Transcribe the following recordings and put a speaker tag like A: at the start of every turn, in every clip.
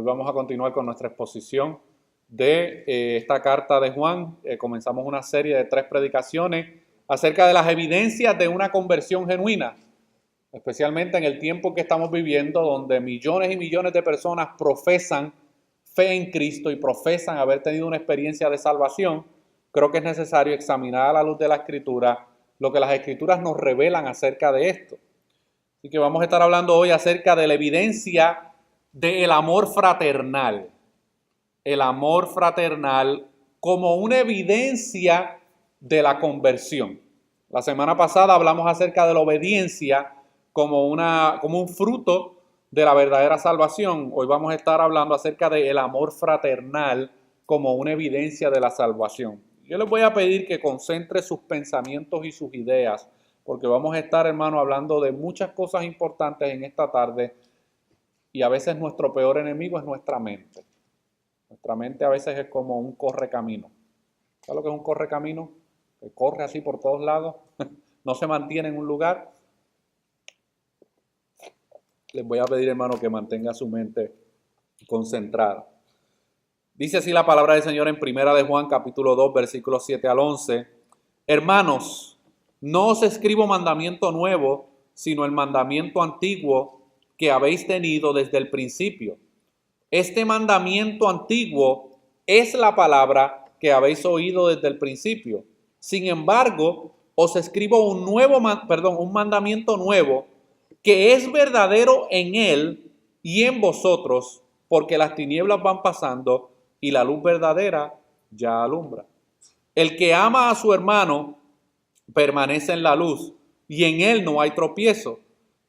A: vamos a continuar con nuestra exposición de esta carta de Juan. Comenzamos una serie de 3 predicaciones acerca de las evidencias de una conversión genuina, especialmente en el tiempo que estamos viviendo, donde millones y millones de personas profesan fe en Cristo y profesan haber tenido una experiencia de salvación. Creo que es necesario examinar a la luz de la Escritura lo que las Escrituras nos revelan acerca de esto. Así que vamos a estar hablando hoy acerca de la evidencia del amor fraternal. El amor fraternal como una evidencia de la conversión. La semana pasada hablamos acerca de la obediencia como un fruto de la verdadera salvación. Hoy vamos a estar hablando acerca del amor fraternal como una evidencia de la salvación. Yo les voy a pedir que concentre sus pensamientos y sus ideas, porque vamos a estar, hermano, hablando de muchas cosas importantes en esta tarde, y a veces nuestro peor enemigo es nuestra mente. Nuestra mente a veces es como un correcamino. ¿Sabes lo que es un correcamino? Que corre así por todos lados, no se mantiene en un lugar. Les voy a pedir, hermano, que mantenga su mente concentrada. Dice así la palabra del Señor en Primera de Juan, capítulo 2, versículos 7 al 11. Hermanos, no os escribo mandamiento nuevo, sino el mandamiento antiguo que habéis tenido desde el principio. Este mandamiento antiguo es la palabra que habéis oído desde el principio. Sin embargo, os escribo un mandamiento nuevo, que es verdadero en él y en vosotros, porque las tinieblas van pasando y la luz verdadera ya alumbra. El que ama a su hermano permanece en la luz, y en él no hay tropiezo.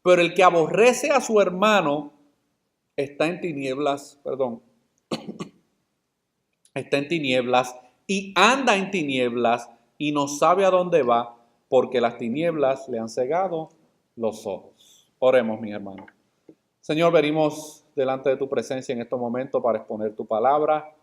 A: Pero el que aborrece a su hermano está en tinieblas y anda en tinieblas y no sabe a dónde va, porque las tinieblas le han cegado los ojos. Oremos, mis hermanos. Señor, venimos delante de tu presencia en estos momentos para exponer tu palabra.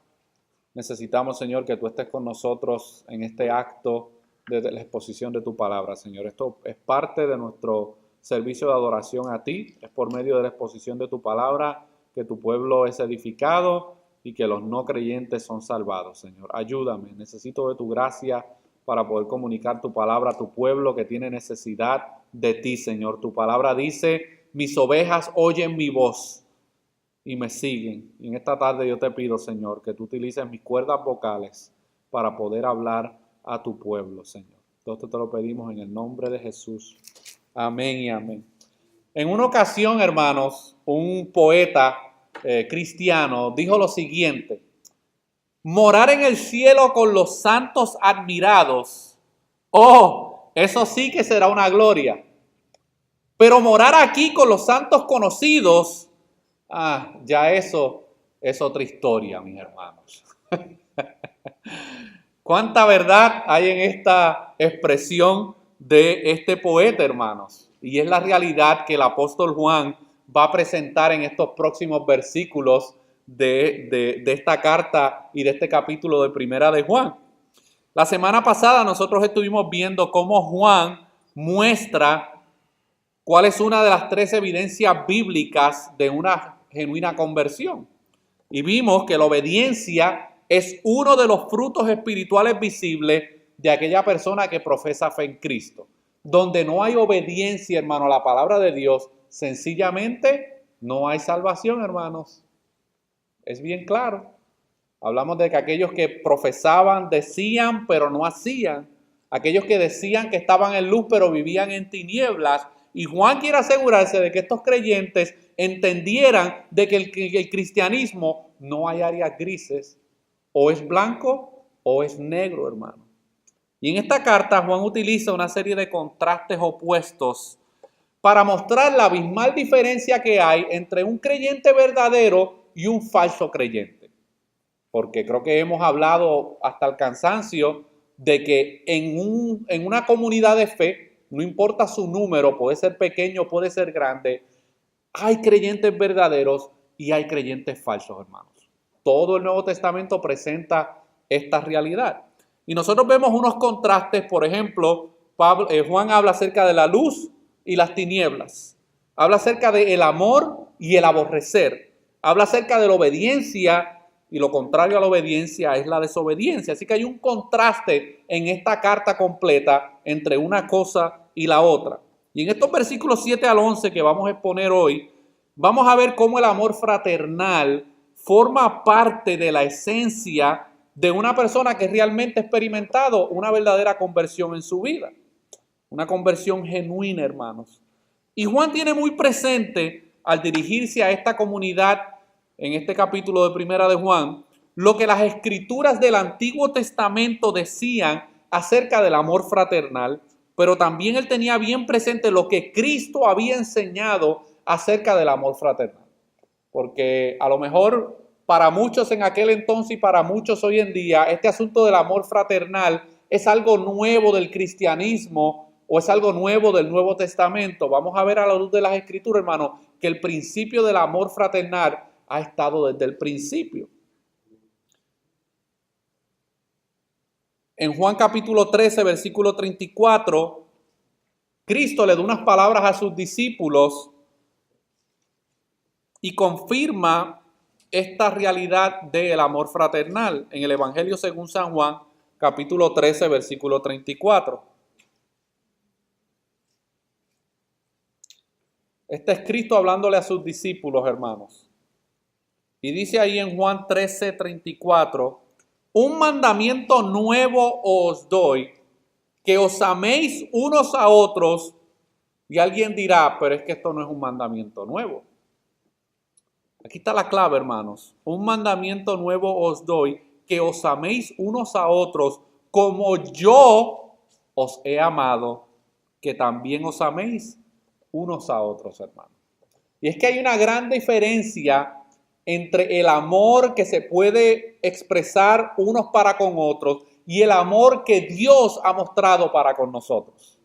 A: Necesitamos, Señor, que tú estés con nosotros en este acto de la exposición de tu palabra, Señor. Esto es parte de nuestro servicio de adoración a ti. Es por medio de la exposición de tu palabra que tu pueblo es edificado y que los no creyentes son salvados, Señor. Ayúdame, necesito de tu gracia para poder comunicar tu palabra a tu pueblo que tiene necesidad de ti, Señor. Tu palabra dice, mis ovejas oyen mi voz y me siguen. Y en esta tarde yo te pido, Señor, que tú utilices mis cuerdas vocales para poder hablar a tu pueblo, Señor. Todo esto te lo pedimos en el nombre de Jesús. Amén y amén. En una ocasión, hermanos, un poeta cristiano dijo lo siguiente: morar en el cielo con los santos admirados, oh, eso sí que será una gloria. Pero morar aquí con los santos conocidos, ya eso es otra historia, mis hermanos. ¿Cuánta verdad hay en esta expresión de este poeta, hermanos? Y es la realidad que el apóstol Juan va a presentar en estos próximos versículos de esta carta y de este capítulo de Primera de Juan. La semana pasada nosotros estuvimos viendo cómo Juan muestra cuál es una de las 3 evidencias bíblicas de una genuina conversión. Y vimos que la obediencia es uno de los frutos espirituales visibles de aquella persona que profesa fe en Cristo. Donde no hay obediencia, hermano, a la palabra de Dios, sencillamente no hay salvación, hermanos. Es bien claro. Hablamos de que aquellos que profesaban, decían, pero no hacían. Aquellos que decían que estaban en luz, pero vivían en tinieblas. Y Juan quiere asegurarse de que estos creyentes entendieran de que el cristianismo no hay áreas grises. O es blanco o es negro, hermano. Y en esta carta Juan utiliza una serie de contrastes opuestos para mostrar la abismal diferencia que hay entre un creyente verdadero y un falso creyente. Porque creo que hemos hablado hasta el cansancio de que en una comunidad de fe, no importa su número, puede ser pequeño, puede ser grande, hay creyentes verdaderos y hay creyentes falsos, hermanos. Todo el Nuevo Testamento presenta esta realidad. Y nosotros vemos unos contrastes, por ejemplo, Juan habla acerca de la luz y las tinieblas. Habla acerca del amor y el aborrecer. Habla acerca de la obediencia y lo contrario a la obediencia es la desobediencia. Así que hay un contraste en esta carta completa entre una cosa y la otra. Y en estos versículos 7 al 11 que vamos a exponer hoy, vamos a ver cómo el amor fraternal forma parte de la esencia de una persona que realmente ha experimentado una verdadera conversión en su vida. Una conversión genuina, hermanos. Y Juan tiene muy presente, al dirigirse a esta comunidad, en este capítulo de Primera de Juan, lo que las escrituras del Antiguo Testamento decían acerca del amor fraternal, pero también él tenía bien presente lo que Cristo había enseñado acerca del amor fraternal. Porque a lo mejor para muchos en aquel entonces y para muchos hoy en día, este asunto del amor fraternal es algo nuevo del cristianismo o es algo nuevo del Nuevo Testamento. Vamos a ver a la luz de las Escrituras, hermano, que el principio del amor fraternal ha estado desde el principio. En Juan capítulo 13, versículo 34, Cristo le da unas palabras a sus discípulos y confirma esta realidad del amor fraternal en el Evangelio según San Juan, capítulo 13, versículo 34. Está escrito hablándole a sus discípulos, hermanos. Y dice ahí en Juan 13, 34, un mandamiento nuevo os doy, que os améis unos a otros. Y alguien dirá, pero es que esto no es un mandamiento nuevo. Aquí está la clave, hermanos. Un mandamiento nuevo os doy, que os améis unos a otros, como yo os he amado, que también os améis unos a otros, hermanos. Y es que hay una gran diferencia entre el amor que se puede expresar unos para con otros y el amor que Dios ha mostrado para con nosotros.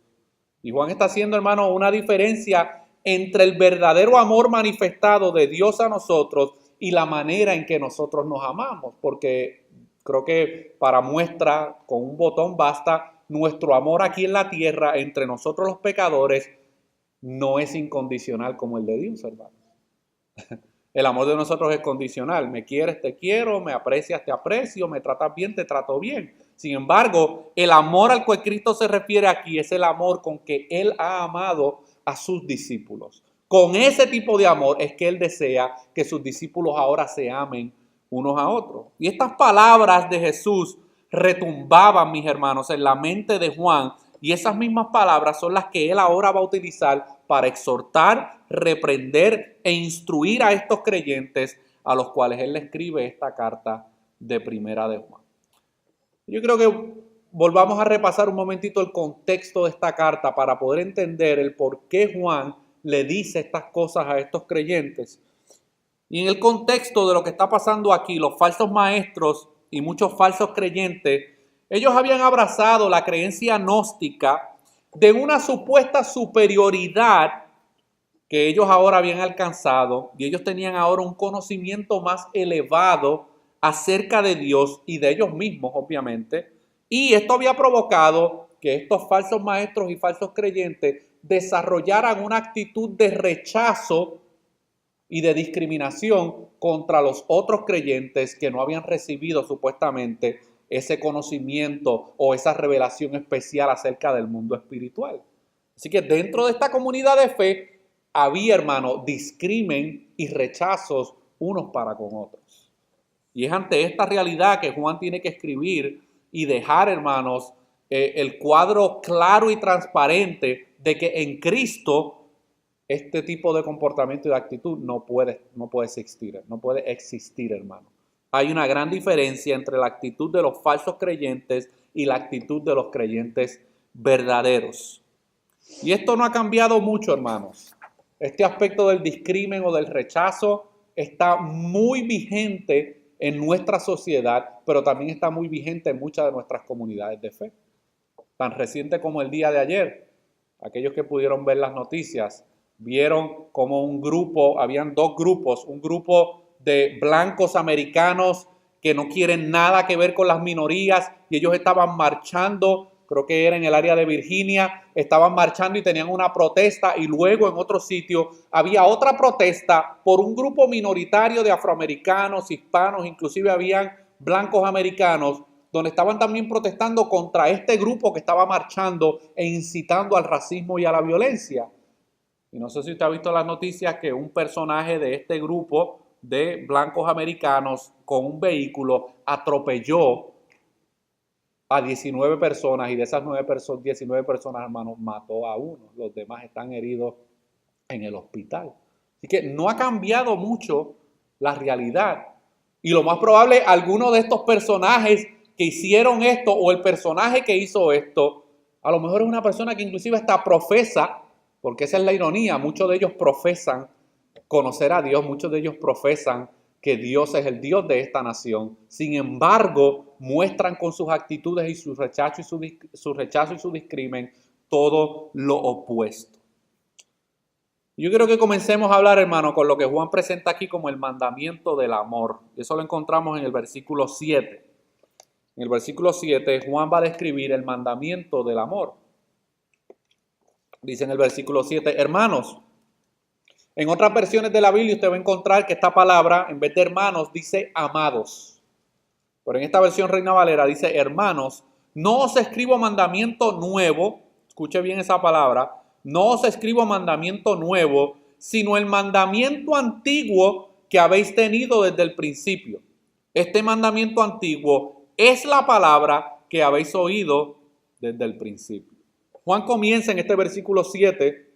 A: Y Juan está haciendo, hermano, una diferencia entre el verdadero amor manifestado de Dios a nosotros y la manera en que nosotros nos amamos, porque creo que para muestra con un botón basta, nuestro amor aquí en la tierra entre nosotros los pecadores no es incondicional como el de Dios, hermano. El amor de nosotros es condicional. Me quieres, te quiero, me aprecias, te aprecio, me tratas bien, te trato bien. Sin embargo, el amor al cual Cristo se refiere aquí es el amor con que Él ha amado a sus discípulos. Con ese tipo de amor es que Él desea que sus discípulos ahora se amen unos a otros. Y estas palabras de Jesús retumbaban, mis hermanos, en la mente de Juan. Y esas mismas palabras son las que Él ahora va a utilizar para exhortar, reprender e instruir a estos creyentes a los cuales Él le escribe esta carta de Primera de Juan. Yo creo que volvamos a repasar un momentito el contexto de esta carta para poder entender el por qué Juan le dice estas cosas a estos creyentes. Y en el contexto de lo que está pasando aquí, los falsos maestros y muchos falsos creyentes, ellos habían abrazado la creencia gnóstica de una supuesta superioridad que ellos ahora habían alcanzado y ellos tenían ahora un conocimiento más elevado acerca de Dios y de ellos mismos, obviamente. Y esto había provocado que estos falsos maestros y falsos creyentes desarrollaran una actitud de rechazo y de discriminación contra los otros creyentes que no habían recibido supuestamente ese conocimiento o esa revelación especial acerca del mundo espiritual. Así que dentro de esta comunidad de fe había, hermano, discrimen y rechazos unos para con otros. Y es ante esta realidad que Juan tiene que escribir y dejar, hermanos, el cuadro claro y transparente de que en Cristo este tipo de comportamiento y de actitud no puede existir, hermano. Hay una gran diferencia entre la actitud de los falsos creyentes y la actitud de los creyentes verdaderos. Y esto no ha cambiado mucho, hermanos. Este aspecto del discrimen o del rechazo está muy vigente en nuestra sociedad, pero también está muy vigente en muchas de nuestras comunidades de fe. Tan reciente como el día de ayer, aquellos que pudieron ver las noticias, vieron como habían dos grupos, un grupo de blancos americanos que no quieren nada que ver con las minorías y ellos estaban marchando creo que era en el área de Virginia, estaban marchando y tenían una protesta, y luego en otro sitio había otra protesta por un grupo minoritario de afroamericanos, hispanos, inclusive habían blancos americanos, donde estaban también protestando contra este grupo que estaba marchando e incitando al racismo y a la violencia. Y no sé si usted ha visto las noticias que un personaje de este grupo de blancos americanos con un vehículo atropelló a 19 personas, y de esas 19 personas, hermanos, mató a uno. Los demás están heridos en el hospital. Así que no ha cambiado mucho la realidad. Y lo más probable, alguno de estos personajes que hicieron esto, o el personaje que hizo esto, a lo mejor es una persona que inclusive hasta profesa, porque esa es la ironía, muchos de ellos profesan conocer a Dios, muchos de ellos profesan que Dios es el Dios de esta nación. Sin embargo, muestran con sus actitudes y su rechazo y su discrimen todo lo opuesto. Yo quiero que comencemos a hablar, hermano, con lo que Juan presenta aquí como el mandamiento del amor. Eso lo encontramos en el versículo 7. En el versículo 7, Juan va a describir el mandamiento del amor. Dice en el versículo 7, hermanos. En otras versiones de la Biblia usted va a encontrar que esta palabra, en vez de hermanos, dice amados. Pero en esta versión Reina Valera dice hermanos, no os escribo mandamiento nuevo, escuche bien esa palabra, no os escribo mandamiento nuevo, sino el mandamiento antiguo que habéis tenido desde el principio. Este mandamiento antiguo es la palabra que habéis oído desde el principio. Juan comienza en este versículo 7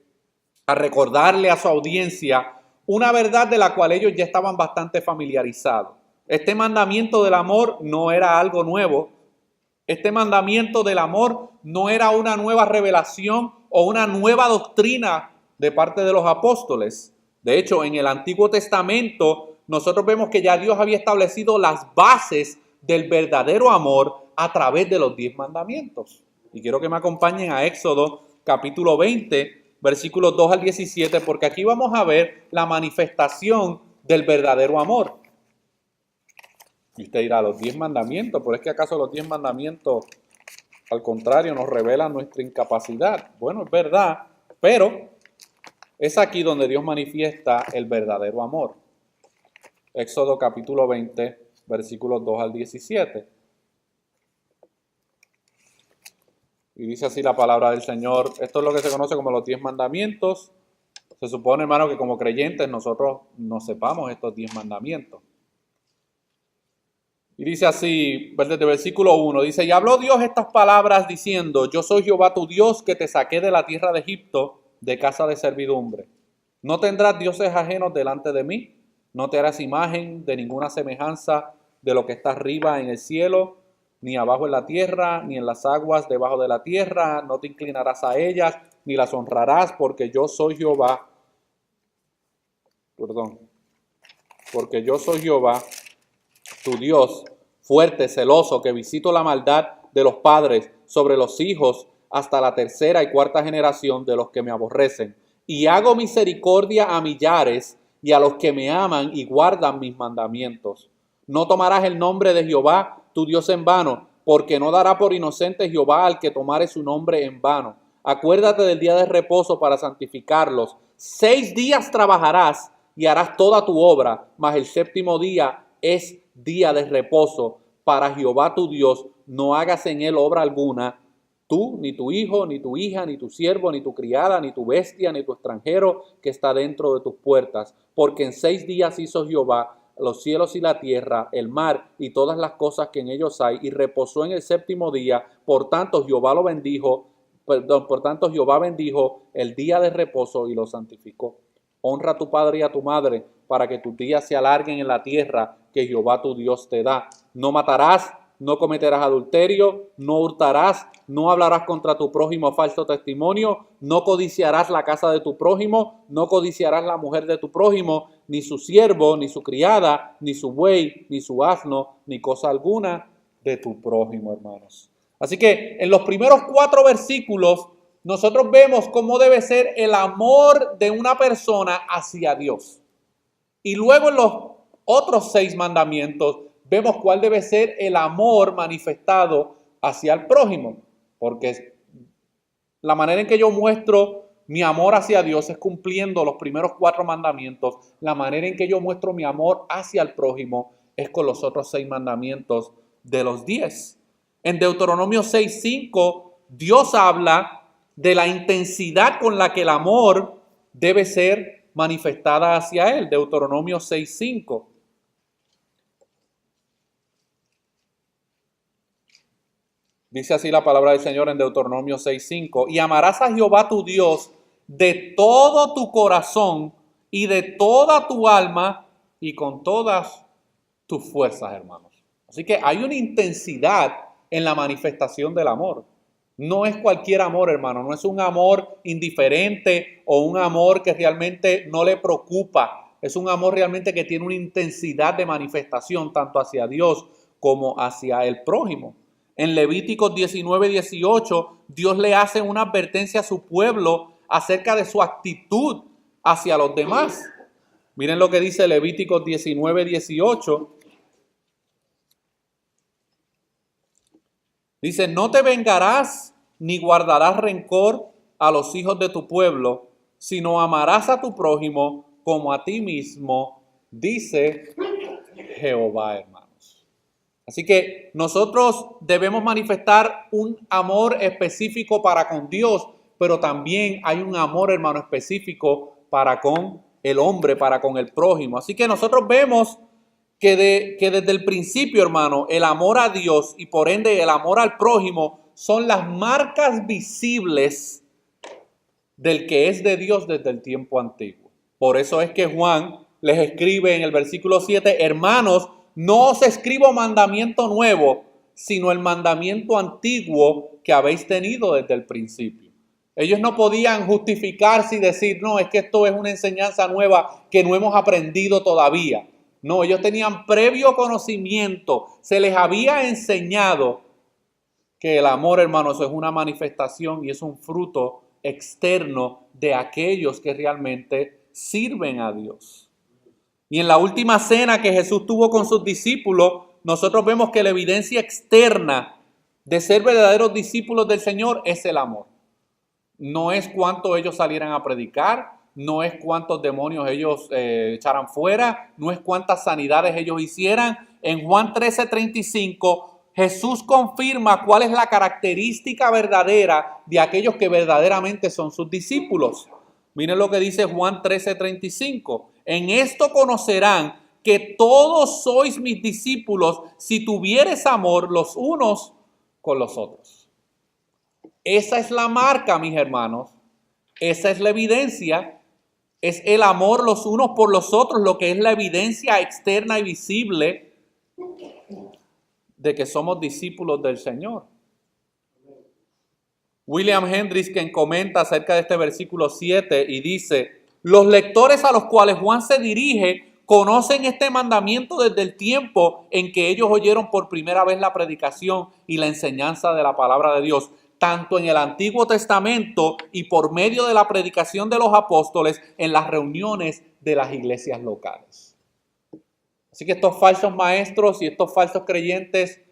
A: a recordarle a su audiencia una verdad de la cual ellos ya estaban bastante familiarizados. Este mandamiento del amor no era algo nuevo. Este mandamiento del amor no era una nueva revelación o una nueva doctrina de parte de los apóstoles. De hecho, en el Antiguo Testamento nosotros vemos que ya Dios había establecido las bases del verdadero amor a través de los 10 mandamientos. Y quiero que me acompañen a Éxodo capítulo 20, versículos 2 al 17, porque aquí vamos a ver la manifestación del verdadero amor. Y usted dirá, los 10 mandamientos, ¿pero es que acaso los 10 mandamientos, al contrario, nos revelan nuestra incapacidad? Bueno, es verdad, pero es aquí donde Dios manifiesta el verdadero amor. Éxodo capítulo 20, versículos 2 al 17. Y dice así la palabra del Señor. Esto es lo que se conoce como los 10 mandamientos. Se supone, hermano, que como creyentes nosotros no sepamos estos 10 mandamientos. Y dice así, desde el versículo 1, dice, y habló Dios estas palabras diciendo, yo soy Jehová tu Dios que te saqué de la tierra de Egipto, de casa de servidumbre. No tendrás dioses ajenos delante de mí, no te harás imagen de ninguna semejanza de lo que está arriba en el cielo, ni abajo en la tierra, ni en las aguas debajo de la tierra, no te inclinarás a ellas, ni las honrarás, porque yo soy Jehová. Porque yo soy Jehová, tu Dios, fuerte, celoso, que visito la maldad de los padres sobre los hijos hasta la tercera y cuarta generación de los que me aborrecen. Y hago misericordia a millares y a los que me aman y guardan mis mandamientos. No tomarás el nombre de Jehová, tu Dios, en vano, porque no dará por inocente Jehová al que tomare su nombre en vano. Acuérdate del día de reposo para santificarlos. 6 días trabajarás y harás toda tu obra, mas el séptimo día es día de reposo para Jehová tu Dios. No hagas en él obra alguna, tú, ni tu hijo, ni tu hija, ni tu siervo, ni tu criada, ni tu bestia, ni tu extranjero que está dentro de tus puertas. Porque en 6 días hizo Jehová los cielos y la tierra, el mar y todas las cosas que en ellos hay, y reposó en el séptimo día. Por tanto Jehová bendijo el día de reposo y lo santificó. Honra a tu padre y a tu madre, para que tus días se alarguen en la tierra que Jehová tu Dios te da. No matarás, no cometerás adulterio, no hurtarás, no hablarás contra tu prójimo falso testimonio, no codiciarás la casa de tu prójimo, no codiciarás la mujer de tu prójimo, ni su siervo, ni su criada, ni su buey, ni su asno, ni cosa alguna de tu prójimo, hermanos. Así que en los primeros 4 versículos nosotros vemos cómo debe ser el amor de una persona hacia Dios. Y luego en los otros 6 mandamientos vemos cuál debe ser el amor manifestado hacia el prójimo. porque la manera en que yo muestro mi amor hacia Dios es cumpliendo los primeros 4 mandamientos. La manera en que yo muestro mi amor hacia el prójimo es con los otros 6 mandamientos de los 10. En Deuteronomio 6:5, Dios habla de la intensidad con la que el amor debe ser manifestada hacia Él. Deuteronomio 6:5. Dice así la palabra del Señor en Deuteronomio 6:5. Y amarás a Jehová tu Dios de todo tu corazón y de toda tu alma y con todas tus fuerzas, hermanos. Así que hay una intensidad en la manifestación del amor. No es cualquier amor, hermano. No es un amor indiferente o un amor que realmente no le preocupa. Es un amor realmente que tiene una intensidad de manifestación tanto hacia Dios como hacia el prójimo. En Levíticos 19:18, Dios le hace una advertencia a su pueblo acerca de su actitud hacia los demás. Miren lo que dice Levíticos 19:18. Dice, no te vengarás ni guardarás rencor a los hijos de tu pueblo, sino amarás a tu prójimo como a ti mismo, dice Jehová, hermanos. Así que nosotros debemos manifestar un amor específico para con Dios, pero también hay un amor, hermano, específico para con el hombre, para con el prójimo. Así que nosotros vemos que desde el principio, hermano, el amor a Dios y por ende el amor al prójimo son las marcas visibles del que es de Dios desde el tiempo antiguo. Por eso es que Juan les escribe en el versículo 7, hermanos, no os escribo mandamiento nuevo, sino el mandamiento antiguo que habéis tenido desde el principio. Ellos no podían justificarse y decir, no, es que esto es una enseñanza nueva que no hemos aprendido todavía. No, ellos tenían previo conocimiento, se les había enseñado que el amor, hermanos, es una manifestación y es un fruto externo de aquellos que realmente sirven a Dios. Y en la última cena que Jesús tuvo con sus discípulos, nosotros vemos que la evidencia externa de ser verdaderos discípulos del Señor es el amor. No es cuánto ellos salieran a predicar, no es cuántos demonios ellos echaran fuera, no es cuántas sanidades ellos hicieran. En Juan 13:35, Jesús confirma cuál es la característica verdadera de aquellos que verdaderamente son sus discípulos. Miren lo que dice Juan 13:35. En esto conocerán que todos sois mis discípulos si tuviereis amor los unos con los otros. Esa es la marca, mis hermanos. Esa es la evidencia. Es el amor los unos por los otros, lo que es la evidencia externa y visible de que somos discípulos del Señor. William Hendricks, quien comenta acerca de este versículo 7 y dice, los lectores a los cuales Juan se dirige conocen este mandamiento desde el tiempo en que ellos oyeron por primera vez la predicación y la enseñanza de la palabra de Dios, tanto en el Antiguo Testamento y por medio de la predicación de los apóstoles en las reuniones de las iglesias locales. Así que estos falsos maestros y estos falsos creyentes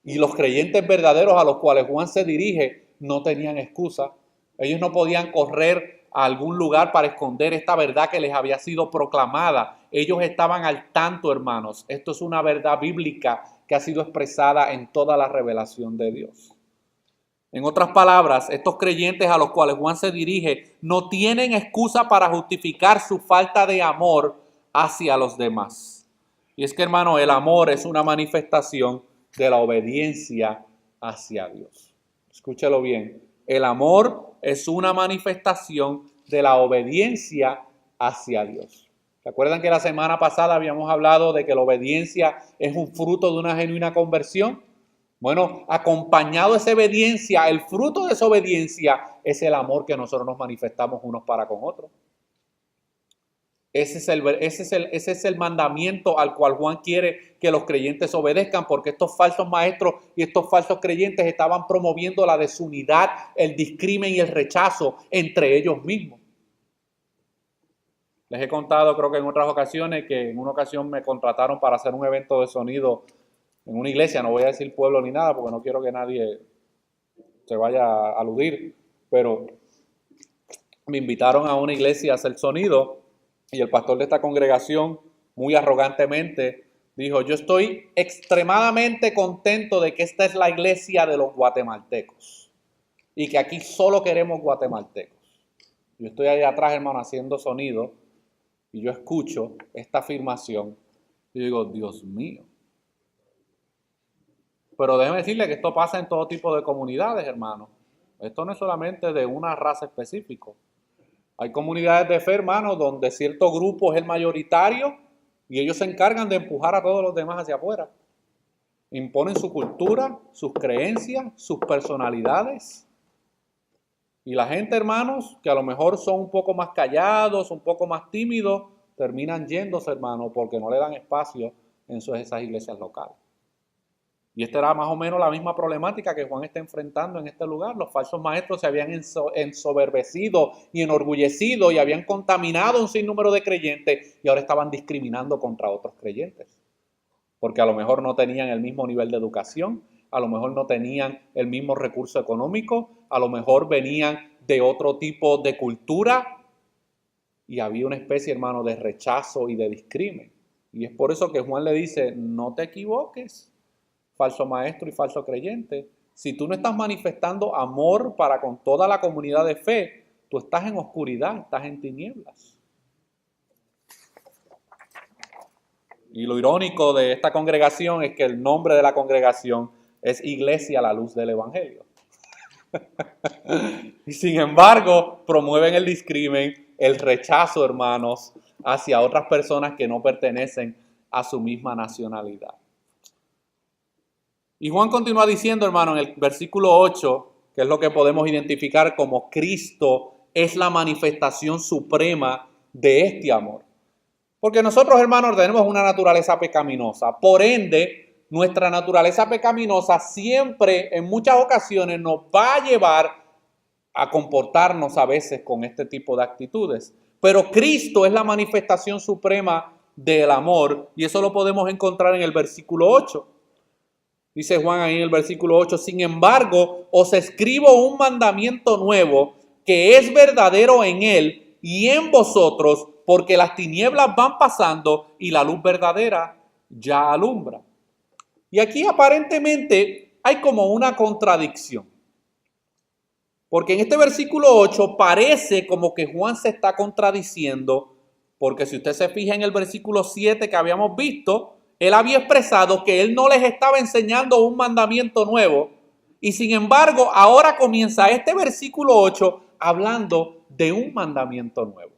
A: y los creyentes verdaderos a los cuales Juan se dirige no tenían excusa. Ellos no podían correr a algún lugar para esconder esta verdad que les había sido proclamada. Ellos estaban al tanto, hermanos. Esto es una verdad bíblica que ha sido expresada en toda la revelación de Dios. En otras palabras, estos creyentes a los cuales Juan se dirige no tienen excusa para justificar su falta de amor hacia los demás. Y es que, hermano, el amor es una manifestación de la obediencia hacia Dios. Escúchelo bien. El amor es una manifestación de la obediencia hacia Dios. ¿Se acuerdan que la semana pasada habíamos hablado de que la obediencia es un fruto de una genuina conversión? Bueno, acompañado de esa obediencia, el fruto de esa obediencia es el amor que nosotros nos manifestamos unos para con otros. Ese es el mandamiento al cual Juan quiere que los creyentes obedezcan, porque estos falsos maestros y estos falsos creyentes estaban promoviendo la desunidad, el discrimen y el rechazo entre ellos mismos. Les he contado, creo que en otras ocasiones, que en una ocasión me contrataron para hacer un evento de sonido en una iglesia, no voy a decir pueblo ni nada, porque no quiero que nadie se vaya a aludir, pero me invitaron a una iglesia a hacer sonido y el pastor de esta congregación muy arrogantemente dijo: yo estoy extremadamente contento de que esta es la iglesia de los guatemaltecos y que aquí solo queremos guatemaltecos. Yo estoy ahí atrás, hermano, haciendo sonido y yo escucho esta afirmación y digo: Dios mío. Pero déjeme decirle que esto pasa en todo tipo de comunidades, hermano. Esto no es solamente de una raza específica. Hay comunidades de fe, hermano, donde cierto grupo es el mayoritario y ellos se encargan de empujar a todos los demás hacia afuera. Imponen su cultura, sus creencias, sus personalidades. Y la gente, hermanos, que a lo mejor son un poco más callados, un poco más tímidos, terminan yéndose, hermano, porque no le dan espacio en esas iglesias locales. Y esta era más o menos la misma problemática que Juan está enfrentando en este lugar. Los falsos maestros se habían ensoberbecido y enorgullecido y habían contaminado un sinnúmero de creyentes y ahora estaban discriminando contra otros creyentes. Porque a lo mejor no tenían el mismo nivel de educación, a lo mejor no tenían el mismo recurso económico, a lo mejor venían de otro tipo de cultura y había una especie, hermano, de rechazo y de discrimen. Y es por eso que Juan le dice: no te equivoques, falso maestro y falso creyente. Si tú no estás manifestando amor para con toda la comunidad de fe, tú estás en oscuridad, estás en tinieblas. Y lo irónico de esta congregación es que el nombre de la congregación es Iglesia a la Luz del Evangelio. Y sin embargo, promueven el discrimen, el rechazo, hermanos, hacia otras personas que no pertenecen a su misma nacionalidad. Y Juan continúa diciendo, hermano, en el versículo 8, que es lo que podemos identificar como Cristo es la manifestación suprema de este amor. Porque nosotros, hermanos, tenemos una naturaleza pecaminosa. Por ende, nuestra naturaleza pecaminosa siempre, en muchas ocasiones, nos va a llevar a comportarnos a veces con este tipo de actitudes. Pero Cristo es la manifestación suprema del amor y eso lo podemos encontrar en el versículo 8. Dice Juan ahí en el versículo 8: sin embargo, os escribo un mandamiento nuevo que es verdadero en él y en vosotros, porque las tinieblas van pasando y la luz verdadera ya alumbra. Y aquí aparentemente hay como una contradicción. Porque en este versículo 8 parece como que Juan se está contradiciendo, porque si usted se fija en el versículo 7 que habíamos visto, él había expresado que él no les estaba enseñando un mandamiento nuevo y sin embargo ahora comienza este versículo 8 hablando de un mandamiento nuevo.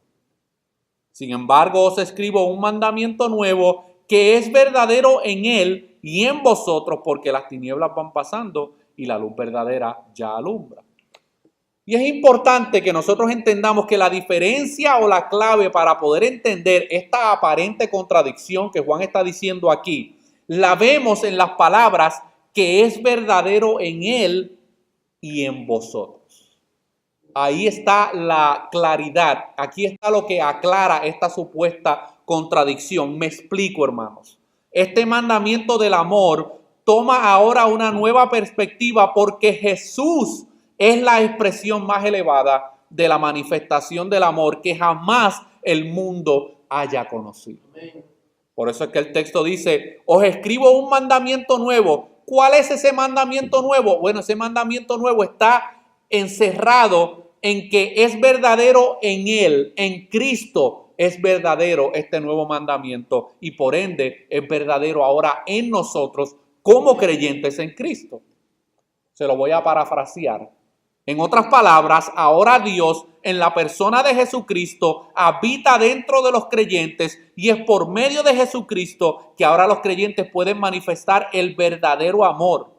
A: Sin embargo, os escribo un mandamiento nuevo que es verdadero en él y en vosotros, porque las tinieblas van pasando y la luz verdadera ya alumbra. Y es importante que nosotros entendamos que la diferencia o la clave para poder entender esta aparente contradicción que Juan está diciendo aquí, la vemos en las palabras que es verdadero en él y en vosotros. Ahí está la claridad, aquí está lo que aclara esta supuesta contradicción. Me explico, hermanos. Este mandamiento del amor toma ahora una nueva perspectiva porque Jesús es la expresión más elevada de la manifestación del amor que jamás el mundo haya conocido. Por eso es que el texto dice: os escribo un mandamiento nuevo. ¿Cuál es ese mandamiento nuevo? Bueno, ese mandamiento nuevo está encerrado en que es verdadero en él, en Cristo es verdadero este nuevo mandamiento y por ende es verdadero ahora en nosotros como creyentes en Cristo. Se lo voy a parafrasear. En otras palabras, ahora Dios en la persona de Jesucristo habita dentro de los creyentes y es por medio de Jesucristo que ahora los creyentes pueden manifestar el verdadero amor.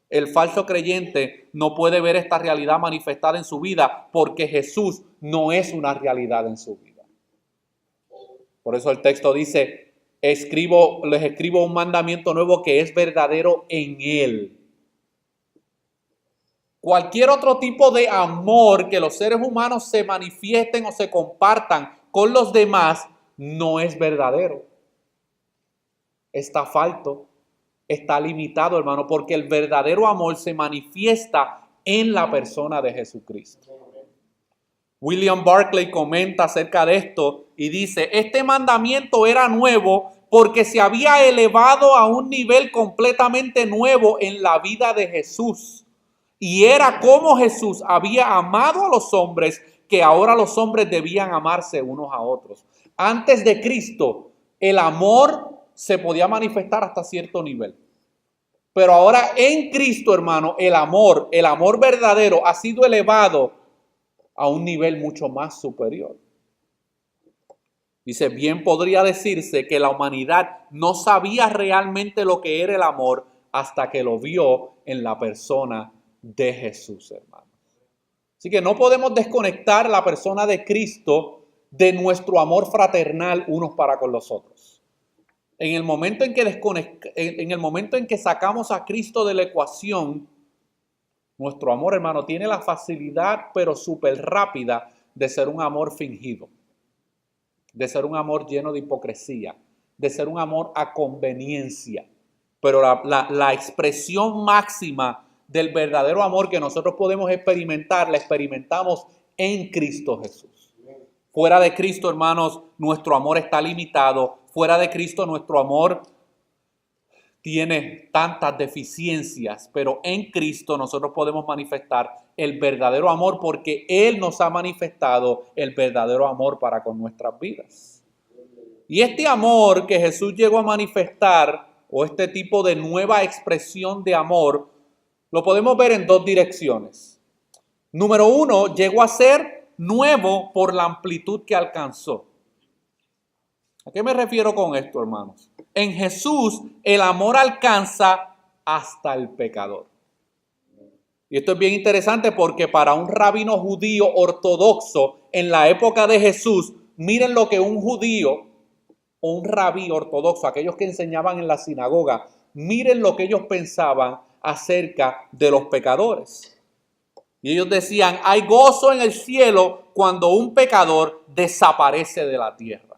A: El falso creyente no puede ver esta realidad manifestada en su vida porque Jesús no es una realidad en su vida. Por eso el texto dice: les escribo un mandamiento nuevo que es verdadero en él. Cualquier otro tipo de amor que los seres humanos se manifiesten o se compartan con los demás no es verdadero. Está falto, está limitado, hermano, porque el verdadero amor se manifiesta en la persona de Jesucristo. William Barclay comenta acerca de esto y dice, este mandamiento era nuevo porque se había elevado a un nivel completamente nuevo en la vida de Jesús. Y era como Jesús había amado a los hombres, que ahora los hombres debían amarse unos a otros. Antes de Cristo, el amor se podía manifestar hasta cierto nivel. Pero ahora en Cristo, hermano, el amor verdadero ha sido elevado a un nivel mucho más superior. Dice, bien podría decirse que la humanidad no sabía realmente lo que era el amor hasta que lo vio en la persona de Jesús, hermano. Así que no podemos desconectar la persona de Cristo de nuestro amor fraternal unos para con los otros. En el momento en que sacamos a Cristo de la ecuación, nuestro amor, hermano, tiene la facilidad, pero súper rápida, de ser un amor fingido, de ser un amor lleno de hipocresía, de ser un amor a conveniencia. Pero la expresión máxima del verdadero amor que nosotros podemos experimentar, la experimentamos en Cristo Jesús. Fuera de Cristo, hermanos, nuestro amor está limitado. Fuera de Cristo, nuestro amor tiene tantas deficiencias, pero en Cristo nosotros podemos manifestar el verdadero amor porque Él nos ha manifestado el verdadero amor para con nuestras vidas. Y este amor que Jesús llegó a manifestar, o este tipo de nueva expresión de amor, lo podemos ver en dos direcciones. Número uno, llegó a ser nuevo por la amplitud que alcanzó. ¿A qué me refiero con esto, hermanos? En Jesús el amor alcanza hasta el pecador. Y esto es bien interesante porque para un rabino judío ortodoxo en la época de Jesús, miren lo que un judío o un rabí ortodoxo, aquellos que enseñaban en la sinagoga, miren lo que ellos pensaban acerca de los pecadores. Y ellos decían, hay gozo en el cielo cuando un pecador desaparece de la tierra.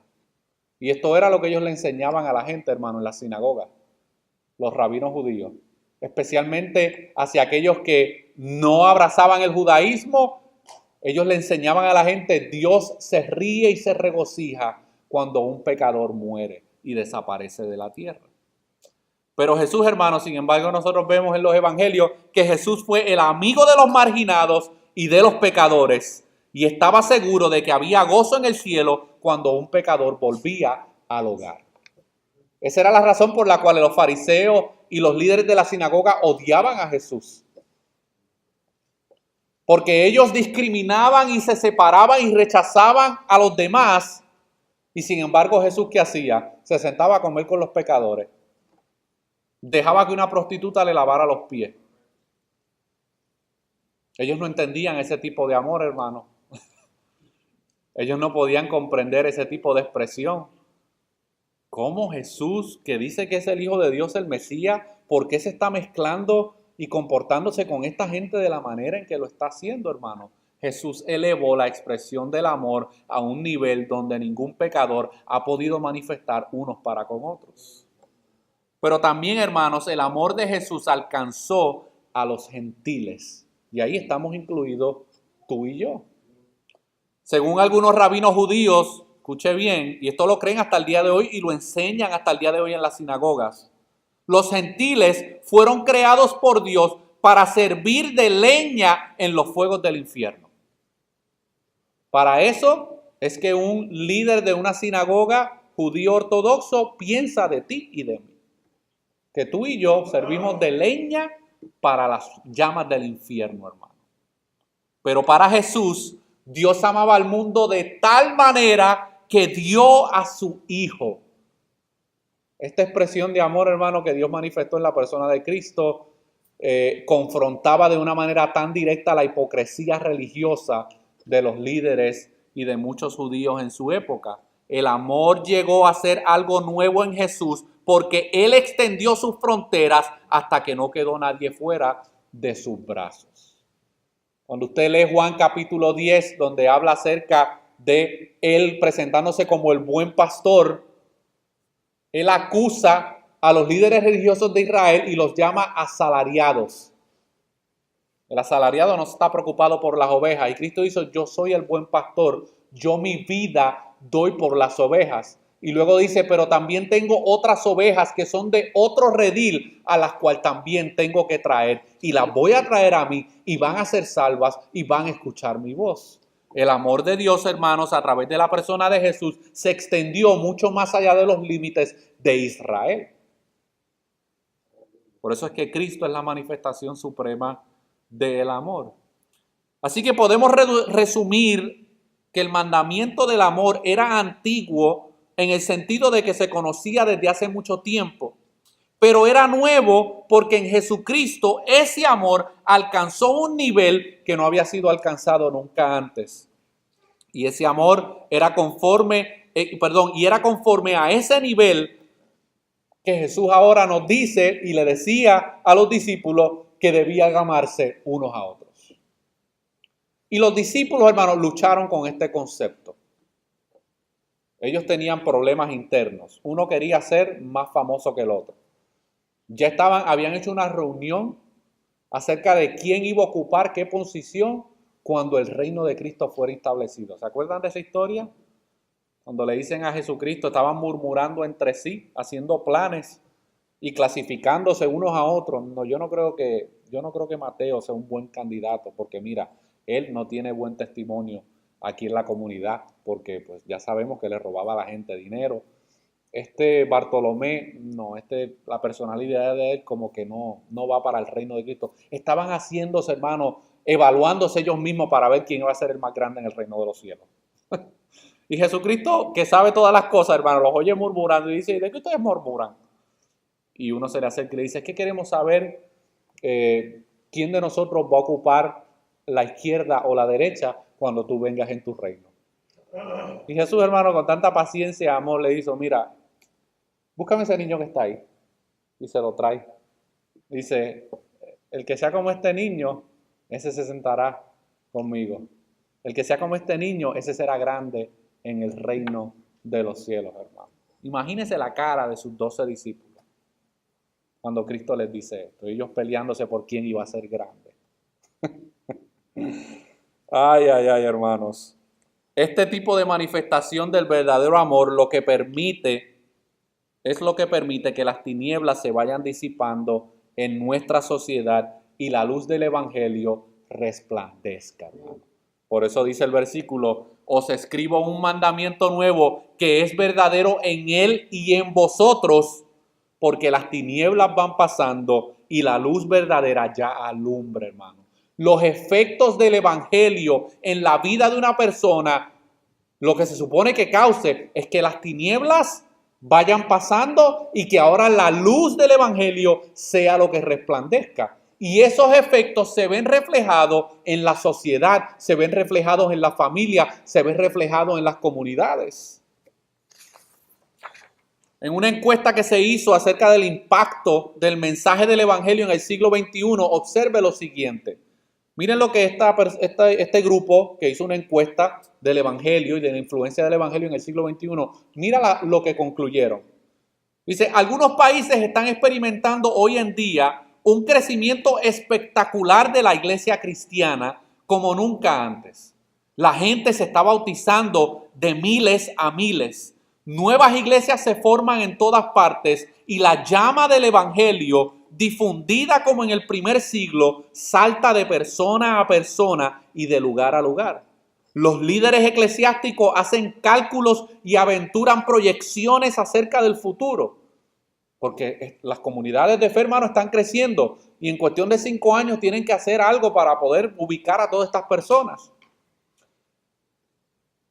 A: Y esto era lo que ellos le enseñaban a la gente, hermano, en la sinagoga, los rabinos judíos, especialmente hacia aquellos que no abrazaban el judaísmo. Ellos le enseñaban a la gente, Dios se ríe y se regocija cuando un pecador muere y desaparece de la tierra. Pero Jesús, hermano, sin embargo, nosotros vemos en los evangelios que Jesús fue el amigo de los marginados y de los pecadores, y estaba seguro de que había gozo en el cielo cuando un pecador volvía al hogar. Esa era la razón por la cual los fariseos y los líderes de la sinagoga odiaban a Jesús. Porque ellos discriminaban y se separaban y rechazaban a los demás. Y sin embargo, Jesús, ¿qué hacía? Se sentaba a comer con los pecadores. Dejaba que una prostituta le lavara los pies. Ellos no entendían ese tipo de amor, hermano. Ellos no podían comprender ese tipo de expresión. ¿Cómo Jesús, que dice que es el Hijo de Dios, el Mesías, por qué se está mezclando y comportándose con esta gente de la manera en que lo está haciendo, hermano? Jesús elevó la expresión del amor a un nivel donde ningún pecador ha podido manifestar unos para con otros. Pero también, hermanos, el amor de Jesús alcanzó a los gentiles. Y ahí estamos incluidos tú y yo. Según algunos rabinos judíos, escuche bien, y esto lo creen hasta el día de hoy y lo enseñan hasta el día de hoy en las sinagogas, los gentiles fueron creados por Dios para servir de leña en los fuegos del infierno. Para eso es que un líder de una sinagoga judío ortodoxo piensa de ti y de mí. Que tú y yo servimos de leña para las llamas del infierno, hermano. Pero para Jesús, Dios amaba al mundo de tal manera que dio a su Hijo. Esta expresión de amor, hermano, que Dios manifestó en la persona de Cristo, confrontaba de una manera tan directa la hipocresía religiosa de los líderes y de muchos judíos en su época. El amor llegó a ser algo nuevo en Jesús porque Él extendió sus fronteras hasta que no quedó nadie fuera de sus brazos. Cuando usted lee Juan capítulo 10, donde habla acerca de Él presentándose como el buen pastor, Él acusa a los líderes religiosos de Israel y los llama asalariados. El asalariado no está preocupado por las ovejas. Y Cristo dice, yo soy el buen pastor, yo mi vida doy por las ovejas. Y luego dice, pero también tengo otras ovejas que son de otro redil, a las cuales también tengo que traer. Y las voy a traer a mí y van a ser salvas y van a escuchar mi voz. El amor de Dios, hermanos, a través de la persona de Jesús, se extendió mucho más allá de los límites de Israel. Por eso es que Cristo es la manifestación suprema del amor. Así que podemos resumir que el mandamiento del amor era antiguo en el sentido de que se conocía desde hace mucho tiempo, pero era nuevo porque en Jesucristo ese amor alcanzó un nivel que no había sido alcanzado nunca antes. Y ese amor era conforme a ese nivel que Jesús ahora nos dice y le decía a los discípulos que debían amarse unos a otros. Y los discípulos, hermanos, lucharon con este concepto. Ellos tenían problemas internos. Uno quería ser más famoso que el otro. Habían hecho una reunión acerca de quién iba a ocupar qué posición cuando el reino de Cristo fuera establecido. ¿Se acuerdan de esa historia? Cuando le dicen a Jesucristo, estaban murmurando entre sí, haciendo planes y clasificándose unos a otros. No, yo no creo que Mateo sea un buen candidato, porque mira, él no tiene buen testimonio aquí en la comunidad, porque pues ya sabemos que le robaba a la gente dinero. Bartolomé, no, la personalidad de él como que no va para el reino de Cristo. Estaban haciéndose, hermanos, evaluándose ellos mismos para ver quién iba a ser el más grande en el reino de los cielos. Y Jesucristo, que sabe todas las cosas, hermanos, los oye murmurando y dice, ¿de qué ustedes murmuran? Y uno se le acerca y le dice, es que queremos saber quién de nosotros va a ocupar la izquierda o la derecha cuando tú vengas en tu reino. Y Jesús, hermano, con tanta paciencia y amor le dice, mira, búscame ese niño que está ahí. Y se lo trae. Dice, el que sea como este niño, ese se sentará conmigo. El que sea como este niño, ese será grande en el reino de los cielos, hermano. Imagínense la cara de sus 12 discípulos cuando Cristo les dice esto. Ellos peleándose por quién iba a ser grande. Ay, hermanos. Este tipo de manifestación del verdadero amor es lo que permite que las tinieblas se vayan disipando en nuestra sociedad y la luz del evangelio resplandezca, hermano. Por eso dice el versículo, os escribo un mandamiento nuevo que es verdadero en él y en vosotros, porque las tinieblas van pasando y la luz verdadera ya alumbra, hermano. Los efectos del evangelio en la vida de una persona, lo que se supone que cause es que las tinieblas vayan pasando y que ahora la luz del evangelio sea lo que resplandezca. Y esos efectos se ven reflejados en la sociedad, se ven reflejados en la familia, se ven reflejados en las comunidades. En una encuesta que se hizo acerca del impacto del mensaje del evangelio en el siglo XXI, observe lo siguiente. Miren lo que este grupo que hizo una encuesta del evangelio y de la influencia del evangelio en el siglo XXI, mira lo que concluyeron. Dice, algunos países están experimentando hoy en día un crecimiento espectacular de la iglesia cristiana como nunca antes. La gente se está bautizando de miles a miles. Nuevas iglesias se forman en todas partes y la llama del evangelio, difundida como en el primer siglo, salta de persona a persona y de lugar a lugar. Los líderes eclesiásticos hacen cálculos y aventuran proyecciones acerca del futuro. Porque las comunidades de fe, hermano, están creciendo y en cuestión de 5 años tienen que hacer algo para poder ubicar a todas estas personas.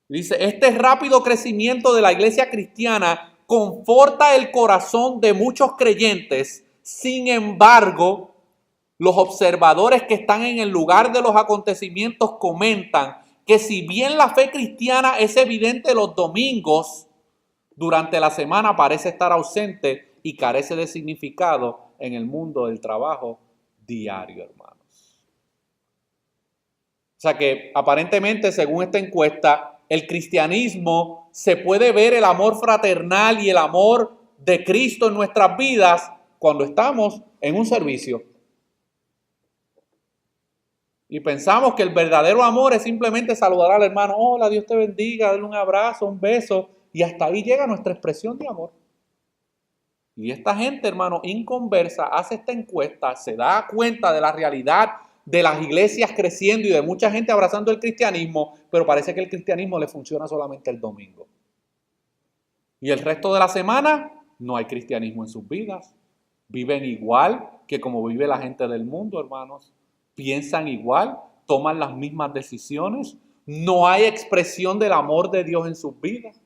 A: Dice, este rápido crecimiento de la iglesia cristiana conforta el corazón de muchos creyentes. Sin embargo, los observadores que están en el lugar de los acontecimientos comentan que si bien la fe cristiana es evidente los domingos, durante la semana parece estar ausente y carece de significado en el mundo del trabajo diario, hermanos. O sea que aparentemente, según esta encuesta, el cristianismo se puede ver el amor fraternal y el amor de Cristo en nuestras vidas cuando estamos en un servicio. Y pensamos que el verdadero amor es simplemente saludar al hermano. Hola, Dios te bendiga, darle un abrazo, un beso. Y hasta ahí llega nuestra expresión de amor. Y esta gente, hermano, inconversa, hace esta encuesta, se da cuenta de la realidad de las iglesias creciendo y de mucha gente abrazando el cristianismo, pero parece que el cristianismo le funciona solamente el domingo. Y el resto de la semana no hay cristianismo en sus vidas. Viven igual que como vive la gente del mundo, hermanos. Piensan igual, toman las mismas decisiones. No hay expresión del amor de Dios en sus vidas.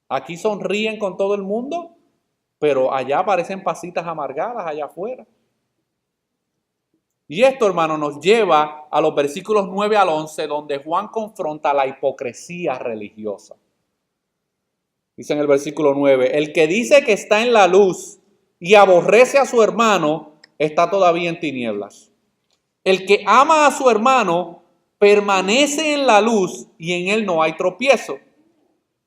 A: Aquí sonríen con todo el mundo, pero allá parecen pasitas amargadas allá afuera. Y esto, hermano, nos lleva a los versículos 9 al 11, donde Juan confronta la hipocresía religiosa. Dice en el versículo 9, el que dice que está en la luz y aborrece a su hermano, está todavía en tinieblas. El que ama a su hermano permanece en la luz y en él no hay tropiezo.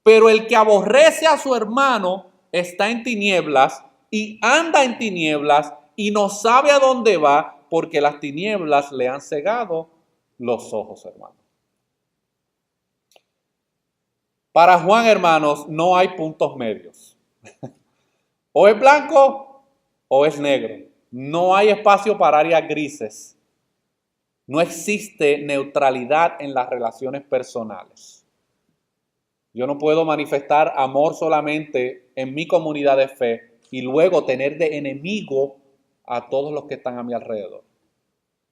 A: Pero el que aborrece a su hermano está en tinieblas y anda en tinieblas y no sabe a dónde va porque las tinieblas le han cegado los ojos, hermanos. Para Juan, hermanos, no hay puntos medios. O es blanco o es negro. No hay espacio para áreas grises. No existe neutralidad en las relaciones personales. Yo no puedo manifestar amor solamente en mi comunidad de fe y luego tener de enemigo a todos los que están a mi alrededor.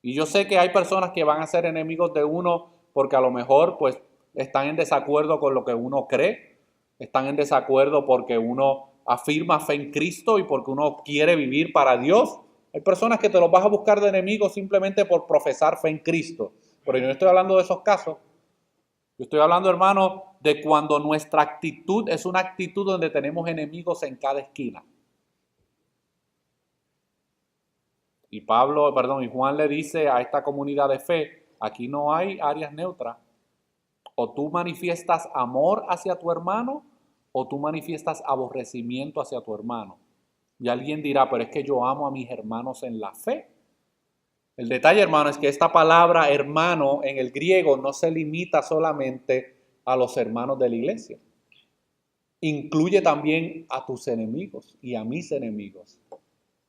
A: Y yo sé que hay personas que van a ser enemigos de uno porque a lo mejor pues están en desacuerdo con lo que uno cree, están en desacuerdo porque uno afirma fe en Cristo y porque uno quiere vivir para Dios. Hay personas que te los vas a buscar de enemigos simplemente por profesar fe en Cristo. Pero yo no estoy hablando de esos casos. Yo estoy hablando, hermano, de cuando nuestra actitud es una actitud donde tenemos enemigos en cada esquina. Y Juan le dice a esta comunidad de fe, aquí no hay áreas neutras. O tú manifiestas amor hacia tu hermano o tú manifiestas aborrecimiento hacia tu hermano. Y alguien dirá, pero es que yo amo a mis hermanos en la fe. El detalle, hermano, es que esta palabra hermano en el griego no se limita solamente a los hermanos de la iglesia. Incluye también a tus enemigos y a mis enemigos.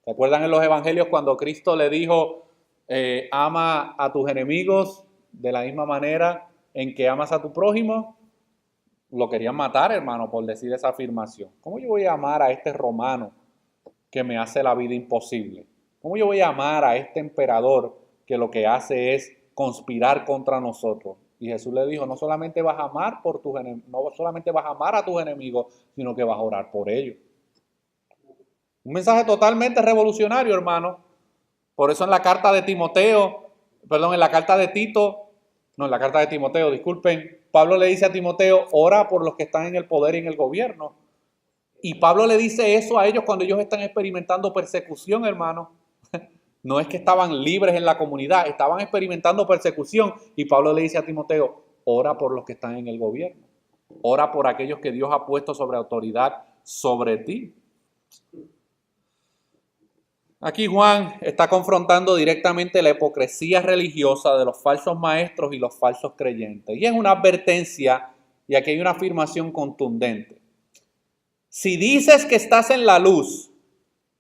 A: ¿Se acuerdan en los evangelios cuando Cristo le dijo, ama a tus enemigos de la misma manera en que amas a tu prójimo? Lo querían matar, hermano, por decir esa afirmación. ¿Cómo yo voy a amar a este romano que me hace la vida imposible? ¿Cómo yo voy a amar a este emperador que lo que hace es conspirar contra nosotros? Y Jesús le dijo, no solamente vas a amar no solamente vas a amar a tus enemigos, sino que vas a orar por ellos. Un mensaje totalmente revolucionario, hermano. Por eso en la carta de Timoteo, disculpen, Pablo le dice a Timoteo, ora por los que están en el poder y en el gobierno. Y Pablo le dice eso a ellos cuando ellos están experimentando persecución, hermano. No es que estaban libres en la comunidad, estaban experimentando persecución. Y Pablo le dice a Timoteo, ora por los que están en el gobierno. Ora por aquellos que Dios ha puesto sobre autoridad sobre ti. Aquí Juan está confrontando directamente la hipocresía religiosa de los falsos maestros y los falsos creyentes. Y es una advertencia, y aquí hay una afirmación contundente. Si dices que estás en la luz,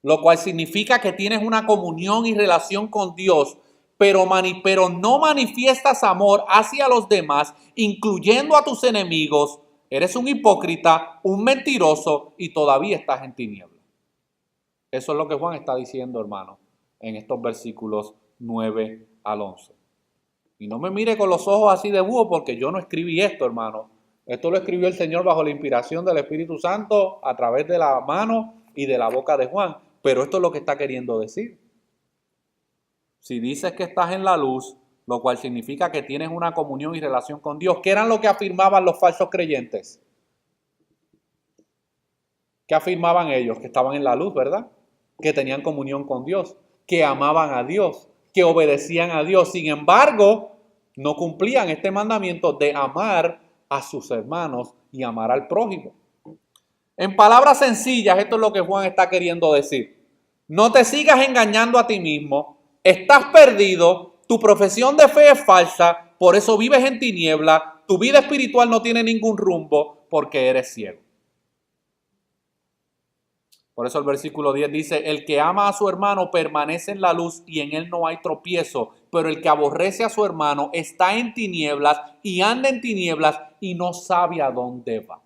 A: lo cual significa que tienes una comunión y relación con Dios, pero no manifiestas amor hacia los demás, incluyendo a tus enemigos, eres un hipócrita, un mentiroso y todavía estás en tinieblas. Eso es lo que Juan está diciendo, hermano, en estos versículos 9 al 11. Y no me mire con los ojos así de búho porque yo no escribí esto, hermano. Esto lo escribió el Señor bajo la inspiración del Espíritu Santo a través de la mano y de la boca de Juan. Pero esto es lo que está queriendo decir. Si dices que estás en la luz, lo cual significa que tienes una comunión y relación con Dios, ¿qué eran lo que afirmaban los falsos creyentes? ¿Qué afirmaban ellos? Que estaban en la luz, ¿verdad? Que tenían comunión con Dios, que amaban a Dios, que obedecían a Dios. Sin embargo, no cumplían este mandamiento de amar a sus hermanos y amar al prójimo. En palabras sencillas, esto es lo que Juan está queriendo decir. No te sigas engañando a ti mismo, estás perdido, Tu profesión de fe es falsa, por eso vives en tiniebla, tu vida espiritual no tiene ningún rumbo porque eres ciego. Por eso el versículo 10 dice, el que ama a su hermano permanece en la luz y en él no hay tropiezo, pero el que aborrece a su hermano está en tinieblas y anda en tinieblas y no sabe a dónde va.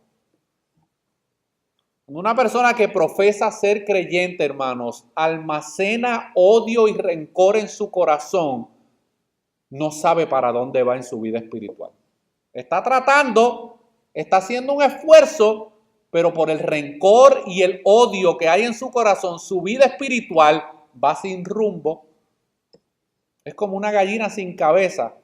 A: Una persona que profesa ser creyente, hermanos, almacena odio y rencor en su corazón, no sabe para dónde va en su vida espiritual. Está tratando, está haciendo un esfuerzo, pero por el rencor y el odio que hay en su corazón, su vida espiritual va sin rumbo. Es como una gallina sin cabeza.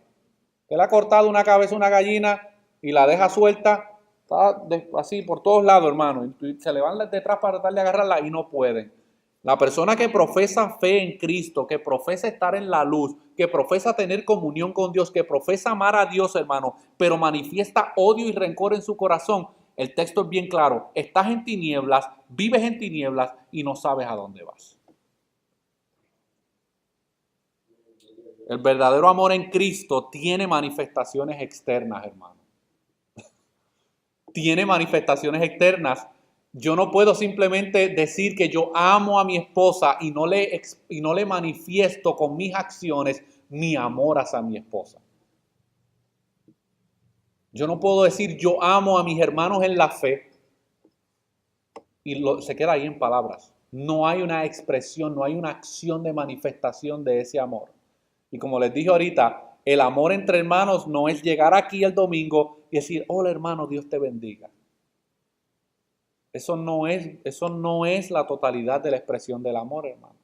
A: Usted le ha cortado una cabeza a una gallina y la deja suelta, está así por todos lados, hermano. Y se le van detrás para tratar de agarrarla y no pueden. La persona que profesa fe en Cristo, que profesa estar en la luz, que profesa tener comunión con Dios, que profesa amar a Dios, hermano, pero manifiesta odio y rencor en su corazón, el texto es bien claro. Estás en tinieblas, vives en tinieblas y no sabes a dónde vas. El verdadero amor en Cristo tiene manifestaciones externas, hermano. Tiene manifestaciones externas. Yo no puedo simplemente decir que yo amo a mi esposa y no le manifiesto con mis acciones mi amor hacia mi esposa. Yo no puedo decir yo amo a mis hermanos en la fe y se queda ahí en palabras. No hay una expresión, no hay una acción de manifestación de ese amor. Y como les dije ahorita, el amor entre hermanos no es llegar aquí el domingo y decir, hola hermano, Dios te bendiga. Eso no es la totalidad de la expresión del amor, hermano.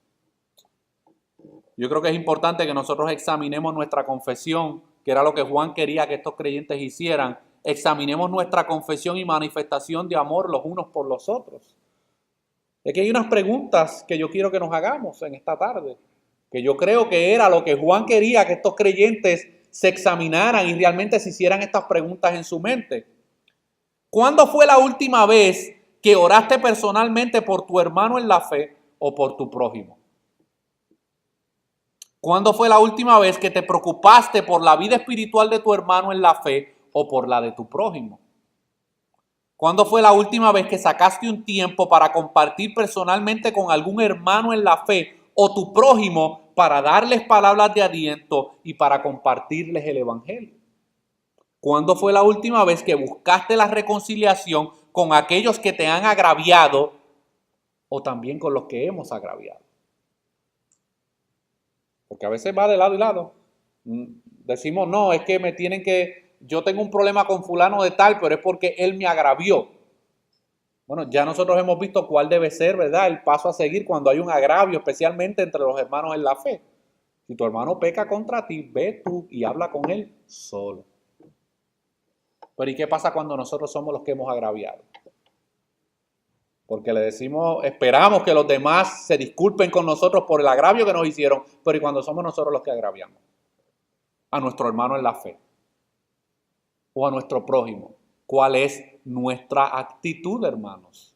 A: Yo creo que es importante que nosotros examinemos nuestra confesión, que era lo que Juan quería que estos creyentes hicieran. Examinemos nuestra confesión y manifestación de amor los unos por los otros. Aquí hay unas preguntas que yo quiero que nos hagamos en esta tarde, que yo creo que era lo que Juan quería que estos creyentes se examinaran y realmente se hicieran estas preguntas en su mente. ¿Cuándo fue la última vez que oraste personalmente por tu hermano en la fe o por tu prójimo? ¿Cuándo fue la última vez que te preocupaste por la vida espiritual de tu hermano en la fe o por la de tu prójimo? ¿Cuándo fue la última vez que sacaste un tiempo para compartir personalmente con algún hermano en la fe o tu prójimo para darles palabras de aliento y para compartirles el evangelio? ¿Cuándo fue la última vez que buscaste la reconciliación con aquellos que te han agraviado o también con los que hemos agraviado? Porque a veces va de lado y lado. Decimos, no, es que yo tengo un problema con fulano de tal, pero es porque él me agravió. Bueno, ya nosotros hemos visto cuál debe ser, ¿verdad?, el paso a seguir cuando hay un agravio, especialmente entre los hermanos en la fe. Si tu hermano peca contra ti, ve tú y habla con él solo. Pero ¿y qué pasa cuando nosotros somos los que hemos agraviado? Porque le decimos, esperamos que los demás se disculpen con nosotros por el agravio que nos hicieron, pero ¿y cuando somos nosotros los que agraviamos? A nuestro hermano en la fe o a nuestro prójimo. ¿Cuál es nuestra actitud, hermanos?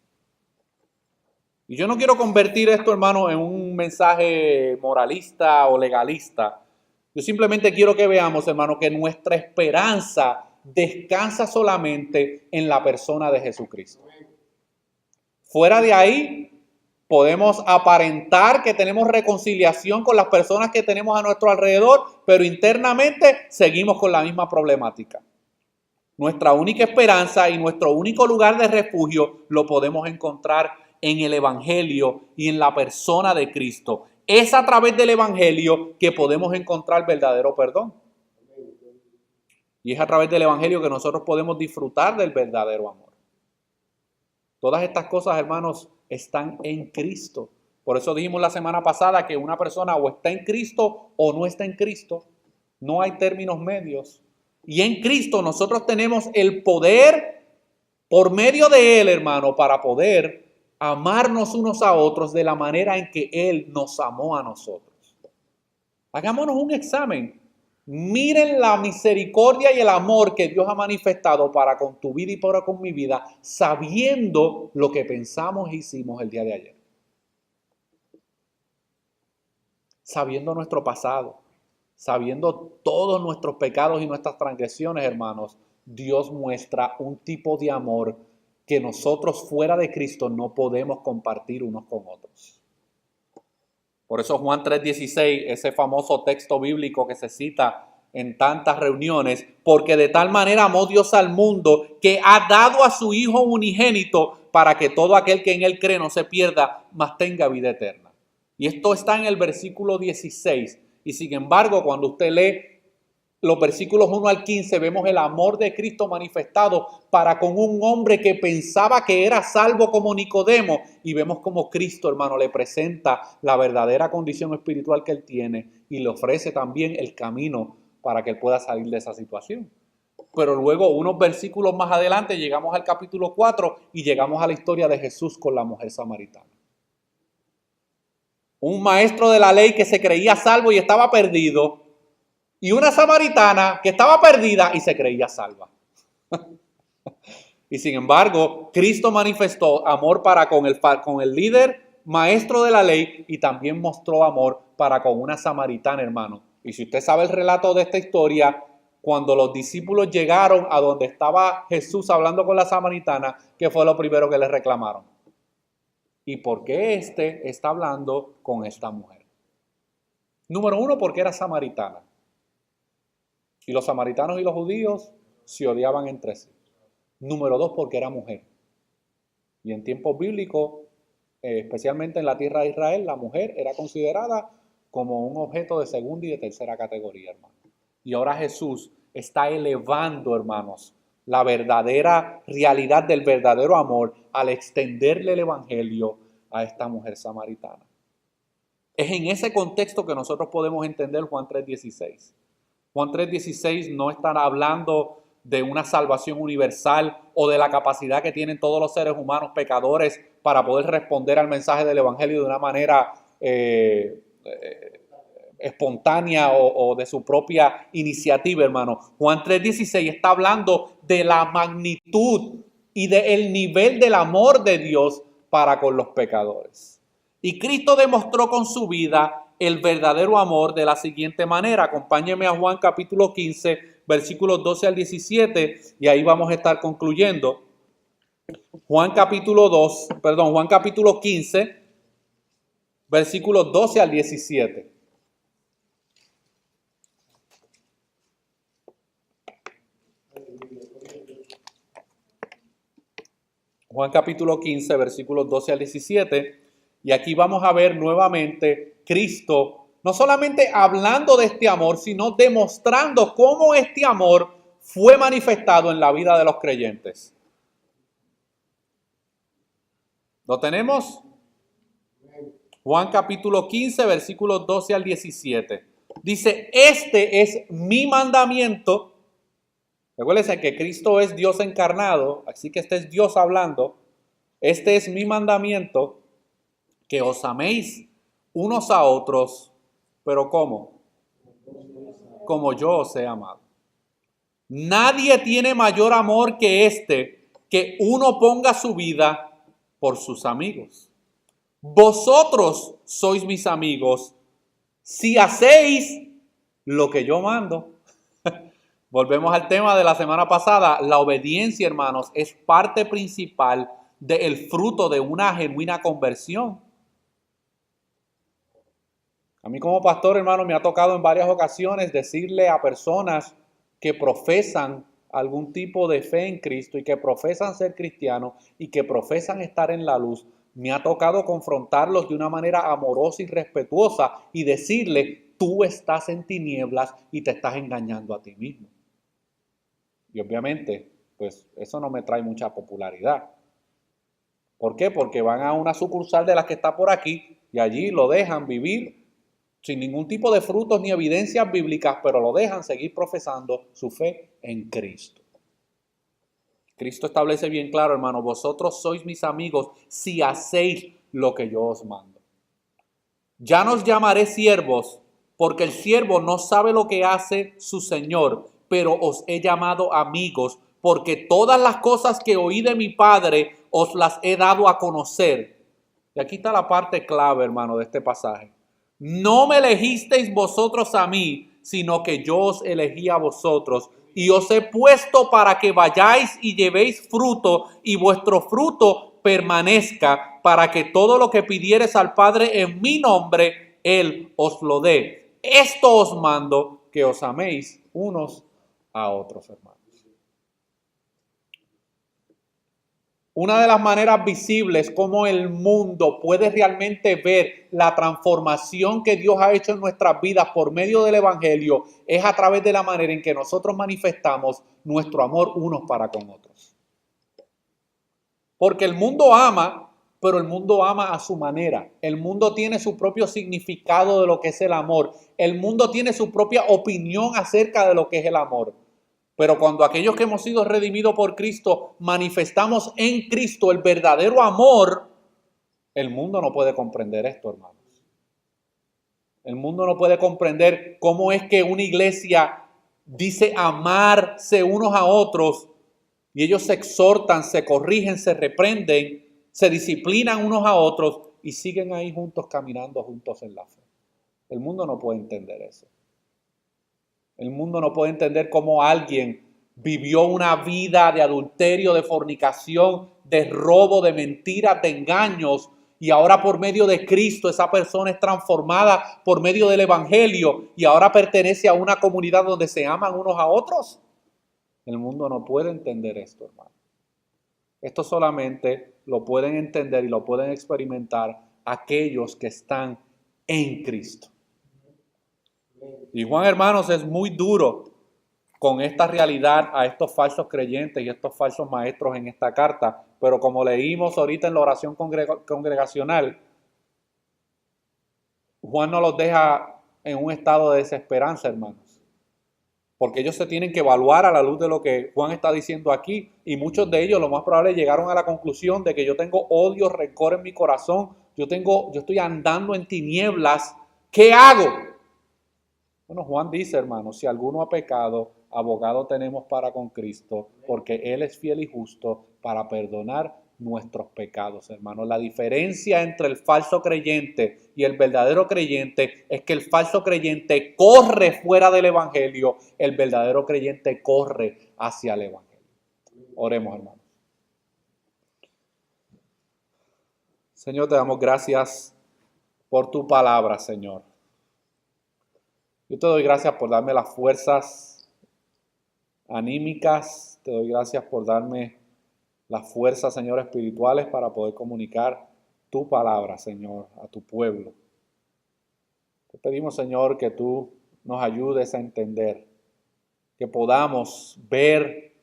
A: Y yo no quiero convertir esto, hermano, en un mensaje moralista o legalista. Yo simplemente quiero que veamos, hermano, que nuestra esperanza descansa solamente en la persona de Jesucristo. Fuera de ahí, podemos aparentar que tenemos reconciliación con las personas que tenemos a nuestro alrededor, pero internamente seguimos con la misma problemática. Nuestra única esperanza y nuestro único lugar de refugio lo podemos encontrar en el Evangelio y en la persona de Cristo. Es a través del Evangelio que podemos encontrar verdadero perdón. Y es a través del Evangelio que nosotros podemos disfrutar del verdadero amor. Todas estas cosas, hermanos, están en Cristo. Por eso dijimos la semana pasada que una persona o está en Cristo o no está en Cristo. No hay términos medios. Y en Cristo nosotros tenemos el poder por medio de Él, hermano, para poder amarnos unos a otros de la manera en que Él nos amó a nosotros. Hagámonos un examen. Miren la misericordia y el amor que Dios ha manifestado para con tu vida y para con mi vida, sabiendo lo que pensamos e hicimos el día de ayer. Sabiendo nuestro pasado, sabiendo todos nuestros pecados y nuestras transgresiones, hermanos, Dios muestra un tipo de amor que nosotros fuera de Cristo no podemos compartir unos con otros. Por eso Juan 3:16, ese famoso texto bíblico que se cita en tantas reuniones, porque de tal manera amó Dios al mundo que ha dado a su Hijo unigénito para que todo aquel que en él cree no se pierda, mas tenga vida eterna. Y esto está en el versículo 16. Y sin embargo, cuando usted lee los versículos 1 al 15, vemos el amor de Cristo manifestado para con un hombre que pensaba que era salvo como Nicodemo. Y vemos como Cristo, hermano, le presenta la verdadera condición espiritual que él tiene y le ofrece también el camino para que él pueda salir de esa situación. Pero luego, unos versículos más adelante, llegamos al capítulo 4 y llegamos a la historia de Jesús con la mujer samaritana. Un maestro de la ley que se creía salvo y estaba perdido, y una samaritana que estaba perdida y se creía salva. Y sin embargo, Cristo manifestó amor para con el líder maestro de la ley y también mostró amor para con una samaritana, hermano. Y si usted sabe el relato de esta historia, cuando los discípulos llegaron a donde estaba Jesús hablando con la samaritana, ¿qué fue lo primero que le reclamaron? ¿Y por qué está hablando con esta mujer? Número uno, porque era samaritana. Y los samaritanos y los judíos se odiaban entre sí. Número dos, porque era mujer. Y en tiempos bíblicos, especialmente en la tierra de Israel, la mujer era considerada como un objeto de segunda y de tercera categoría, hermano. Y ahora Jesús está elevando, hermanos, la verdadera realidad del verdadero amor al extenderle el evangelio a esta mujer samaritana. Es en ese contexto que nosotros podemos entender Juan 3:16. Juan 3:16 no está hablando de una salvación universal o de la capacidad que tienen todos los seres humanos pecadores para poder responder al mensaje del evangelio de una manera espontánea o de su propia iniciativa, hermano. Juan 3:16 está hablando de la magnitud y del nivel del amor de Dios para con los pecadores. Y Cristo demostró con su vida el verdadero amor de la siguiente manera. Acompáñeme a Juan capítulo 15, versículos 12 al 17, y ahí vamos a estar concluyendo. Juan capítulo 15, versículos 12 al 17. Juan capítulo 15, versículos 12 al 17. Y aquí vamos a ver nuevamente Cristo, no solamente hablando de este amor, sino demostrando cómo este amor fue manifestado en la vida de los creyentes. ¿Lo tenemos? Juan capítulo 15, versículos 12 al 17. Dice, este es mi mandamiento. Recuérdense que Cristo es Dios encarnado, así que este es Dios hablando. Este es mi mandamiento, que os améis unos a otros, pero ¿cómo? Como yo os he amado. Nadie tiene mayor amor que este, que uno ponga su vida por sus amigos. Vosotros sois mis amigos si hacéis lo que yo mando. Volvemos al tema de la semana pasada. La obediencia, hermanos, es parte principal del fruto de una genuina conversión. A mí como pastor, hermano, me ha tocado en varias ocasiones decirle a personas que profesan algún tipo de fe en Cristo y que profesan ser cristianos y que profesan estar en la luz, me ha tocado confrontarlos de una manera amorosa y respetuosa y decirle, tú estás en tinieblas y te estás engañando a ti mismo. Y obviamente, pues eso no me trae mucha popularidad. ¿Por qué? Porque van a una sucursal de las que está por aquí y allí lo dejan vivir sin ningún tipo de frutos ni evidencias bíblicas, pero lo dejan seguir profesando su fe en Cristo. Cristo establece bien claro, hermano, vosotros sois mis amigos si hacéis lo que yo os mando. Ya no os llamaré siervos, porque el siervo no sabe lo que hace su Señor, pero os he llamado amigos, porque todas las cosas que oí de mi Padre os las he dado a conocer. Y aquí está la parte clave, hermano, de este pasaje. No me elegisteis vosotros a mí, sino que yo os elegí a vosotros y os he puesto para que vayáis y llevéis fruto y vuestro fruto permanezca, para que todo lo que pidiereis al Padre en mi nombre, Él os lo dé. Esto os mando, que os améis unos a otros, hermanos. Una de las maneras visibles como el mundo puede realmente ver la transformación que Dios ha hecho en nuestras vidas por medio del Evangelio es a través de la manera en que nosotros manifestamos nuestro amor unos para con otros. Porque el mundo ama, pero el mundo ama a su manera. El mundo tiene su propio significado de lo que es el amor. El mundo tiene su propia opinión acerca de lo que es el amor. Pero cuando aquellos que hemos sido redimidos por Cristo manifestamos en Cristo el verdadero amor, el mundo no puede comprender esto, hermanos. El mundo no puede comprender cómo es que una iglesia dice amarse unos a otros y ellos se exhortan, se corrigen, se reprenden, se disciplinan unos a otros y siguen ahí juntos, caminando juntos en la fe. El mundo no puede entender eso. El mundo no puede entender cómo alguien vivió una vida de adulterio, de fornicación, de robo, de mentiras, de engaños, y ahora por medio de Cristo esa persona es transformada por medio del Evangelio y ahora pertenece a una comunidad donde se aman unos a otros. El mundo no puede entender esto, hermano. Esto solamente lo pueden entender y lo pueden experimentar aquellos que están en Cristo. Y Juan, hermanos, es muy duro con esta realidad a estos falsos creyentes y estos falsos maestros en esta carta. Pero como leímos ahorita en la oración congregacional, Juan no los deja en un estado de desesperanza, hermanos. Porque ellos se tienen que evaluar a la luz de lo que Juan está diciendo aquí. Y muchos de ellos, lo más probable, llegaron a la conclusión de que yo tengo odio, rencor en mi corazón. Yo estoy andando en tinieblas. ¿Qué hago? Bueno, Juan dice, hermanos, si alguno ha pecado, abogado tenemos para con Cristo, porque Él es fiel y justo para perdonar nuestros pecados, hermanos. La diferencia entre el falso creyente y el verdadero creyente es que el falso creyente corre fuera del Evangelio, el verdadero creyente corre hacia el Evangelio. Oremos, hermanos. Señor, te damos gracias por tu palabra, Señor. Yo te doy gracias por darme las fuerzas anímicas, te doy gracias por darme las fuerzas, Señor, espirituales para poder comunicar tu palabra, Señor, a tu pueblo. Te pedimos, Señor, que tú nos ayudes a entender, que podamos ver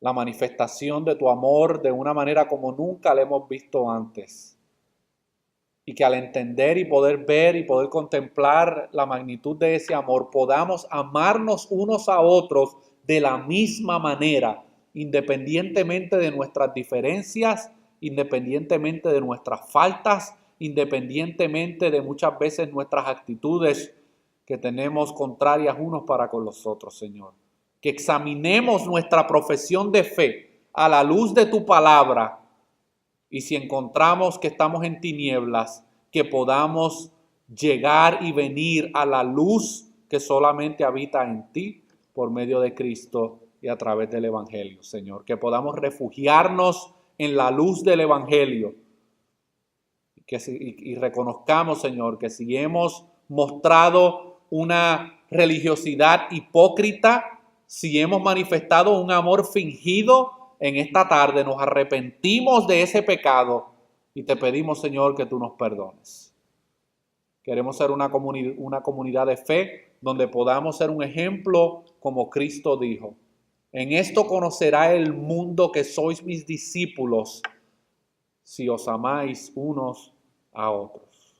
A: la manifestación de tu amor de una manera como nunca la hemos visto antes. Y que al entender y poder ver y poder contemplar la magnitud de ese amor, podamos amarnos unos a otros de la misma manera, independientemente de nuestras diferencias, independientemente de nuestras faltas, independientemente de muchas veces nuestras actitudes que tenemos contrarias unos para con los otros, Señor. Que examinemos nuestra profesión de fe a la luz de tu palabra. Y si encontramos que estamos en tinieblas, que podamos llegar y venir a la luz que solamente habita en ti por medio de Cristo y a través del Evangelio, Señor. Que podamos refugiarnos en la luz del Evangelio. Y reconozcamos, Señor, que si hemos mostrado una religiosidad hipócrita, si hemos manifestado un amor fingido, en esta tarde nos arrepentimos de ese pecado y te pedimos, Señor, que tú nos perdones. Queremos ser una comunidad de fe donde podamos ser un ejemplo como Cristo dijo. En esto conocerá el mundo que sois mis discípulos si os amáis unos a otros.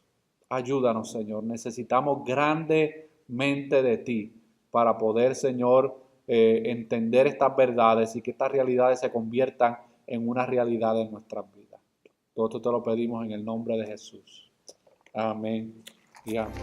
A: Ayúdanos, Señor. Necesitamos grandemente de ti para poder, Señor, entender estas verdades y que estas realidades se conviertan en una realidad en nuestras vidas. Todo esto te lo pedimos en el nombre de Jesús. Amén y amén.